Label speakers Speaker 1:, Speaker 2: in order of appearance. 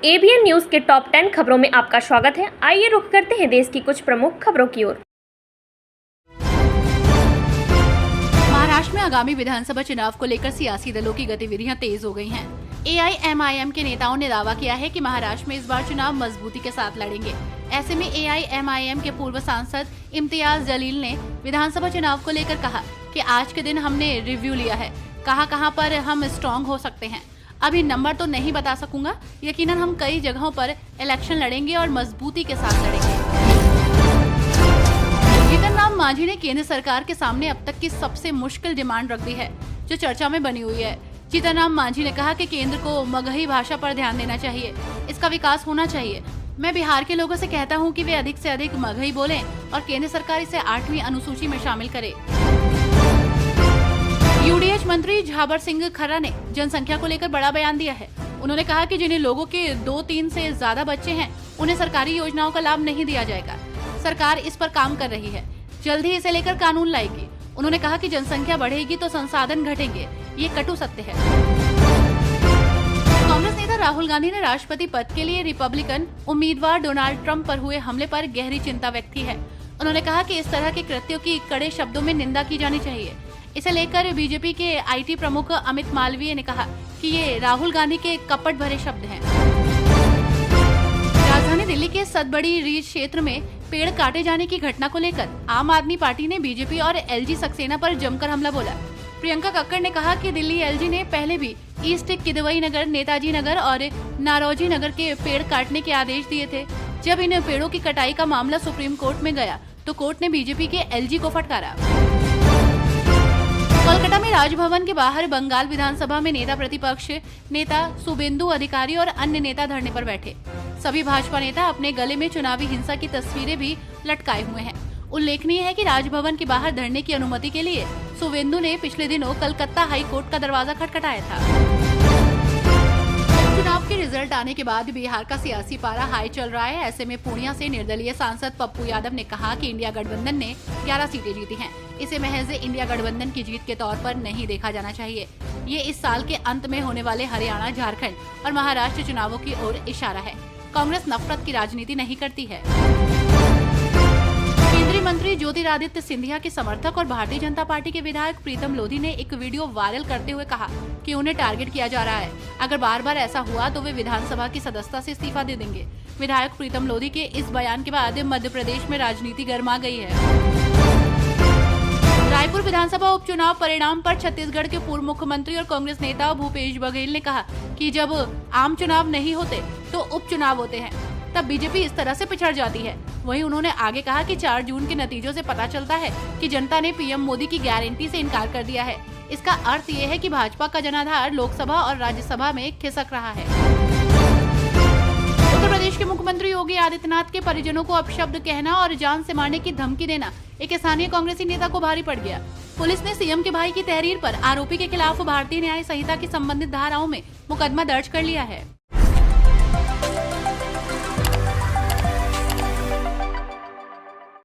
Speaker 1: ABN news के top 10 खबरों में आपका स्वागत है। आइए रुख करते हैं देश की कुछ प्रमुख खबरों की ओर।
Speaker 2: महाराष्ट्र में आगामी विधानसभा चुनाव को लेकर सियासी दलों की गतिविधियां तेज हो गई हैं। एआईएमआईएम के नेताओं ने दावा किया है कि महाराष्ट्र में इस बार चुनाव मजबूती के साथ लड़ेंगे। ऐसे में एआईएमआईएम के पूर्व सांसद इम्तियाज जलील ने विधानसभा चुनाव को लेकर कहा कि आज के दिन हमने रिव्यू लिया है, कहां पर हम स्ट्रॉन्ग हो सकते हैं। अभी नंबर तो नहीं बता सकूंगा, यकीनन हम कई जगहों पर इलेक्शन लड़ेंगे और मजबूती के साथ लड़ेंगे। जीतन राम मांझी ने केंद्र सरकार के सामने अब तक की सबसे मुश्किल डिमांड रख दी है, जो चर्चा में बनी हुई है। जीतन राम मांझी ने कहा कि केंद्र को मगही भाषा पर ध्यान देना चाहिए, इसका विकास होना चाहिए। मैं बिहार के लोगों से कहता हूं कि वे अधिक से अधिक मगही बोलें और केंद्र सरकार इसे 8वीं अनुसूची में शामिल करे। यूडीएच मंत्री झाबर सिंह खर्रा ने जनसंख्या को लेकर बड़ा बयान दिया है। उन्होंने कहा कि जिन्हें लोगों के 2-3 से ज्यादा बच्चे हैं, उन्हें सरकारी योजनाओं का लाभ नहीं दिया जाएगा। सरकार इस पर काम कर रही है, जल्द ही इसे लेकर कानून लाएगी। उन्होंने कहा कि जनसंख्या बढ़ेगी तो संसाधन घटेंगे, ये कटु सत्य है। कांग्रेस नेता राहुल गांधी ने राष्ट्रपति पद के लिए रिपब्लिकन उम्मीदवार डोनाल्ड ट्रंप पर हुए हमले पर गहरी चिंता व्यक्त की है। उन्होंने कहा कि इस तरह के कृत्यों की कड़े शब्दों में निंदा की जानी चाहिए। इसे लेकर बीजेपी के आईटी प्रमुख अमित मालवीय ने कहा कि ये राहुल गांधी के कपट भरे शब्द हैं। राजधानी दिल्ली के सतबड़ी रीच क्षेत्र में पेड़ काटे जाने की घटना को लेकर आम आदमी पार्टी ने बीजेपी और एलजी सक्सेना पर जमकर हमला बोला। प्रियंका कक्कड़ ने कहा कि दिल्ली एलजी ने पहले भी ईस्ट किदवई नगर, नेताजी नगर और नारोजी नगर के पेड़ काटने के आदेश दिए थे। जब इन पेड़ों की कटाई का मामला सुप्रीम कोर्ट में गया तो कोर्ट ने बीजेपी के एलजी को फटकारा। कोलकाता में राजभवन के बाहर बंगाल विधानसभा में नेता प्रतिपक्ष नेता शुभेंदु अधिकारी और अन्य नेता धरने पर बैठे। सभी भाजपा नेता अपने गले में चुनावी हिंसा की तस्वीरें भी लटकाए हुए हैं। उल्लेखनीय है कि राजभवन के बाहर धरने की अनुमति के लिए शुभेंदु ने पिछले दिनों कलकत्ता हाई कोर्ट का दरवाजा खटखटाया था। चुनाव के रिजल्ट आने के बाद बिहार का सियासी पारा हाई चल रहा है। ऐसे में पूर्णिया से निर्दलीय सांसद पप्पू यादव ने कहा कि इंडिया गठबंधन ने 11 सीटें जीती हैं। इसे महज इंडिया गठबंधन की जीत के तौर पर नहीं देखा जाना चाहिए। ये इस साल के अंत में होने वाले हरियाणा, झारखंड और महाराष्ट्र चुनावों की ओर इशारा है। कांग्रेस नफरत की राजनीति नहीं करती है। केंद्रीय मंत्री ज्योतिरादित्य सिंधिया के समर्थक और भारतीय जनता पार्टी के विधायक प्रीतम लोधी ने एक वीडियो वायरल करते हुए कहा कि उन्हें टारगेट किया जा रहा है। अगर बार बार ऐसा हुआ तो वे विधानसभा की सदस्यता से इस्तीफा दे देंगे। विधायक प्रीतम लोधी के इस बयान के बाद मध्य प्रदेश में राजनीति गर्मा गई है। रायपुर विधानसभा उपचुनाव परिणाम पर छत्तीसगढ़ के पूर्व मुख्यमंत्री और कांग्रेस नेता भूपेश बघेल ने कहा कि जब आम चुनाव नहीं होते तो उपचुनाव होते हैं, तब बीजेपी इस तरह से पिछड़ जाती है। वहीं उन्होंने आगे कहा कि 4 जून के नतीजों से पता चलता है कि जनता ने पीएम मोदी की गारंटी से इनकार कर दिया है। इसका अर्थ ये है कि भाजपा का जनाधार लोकसभा और राज्यसभा में खिसक रहा है। उत्तर प्रदेश के मुख्यमंत्री योगी आदित्यनाथ के परिजनों को अपशब्द कहना और जान से मारने की धमकी देना एक स्थानीय कांग्रेसी नेता को भारी पड़ गया। पुलिस ने सीएम के भाई की तहरीर पर आरोपी के खिलाफ भारतीय न्याय संहिता की संबंधित धाराओं में मुकदमा दर्ज कर लिया है।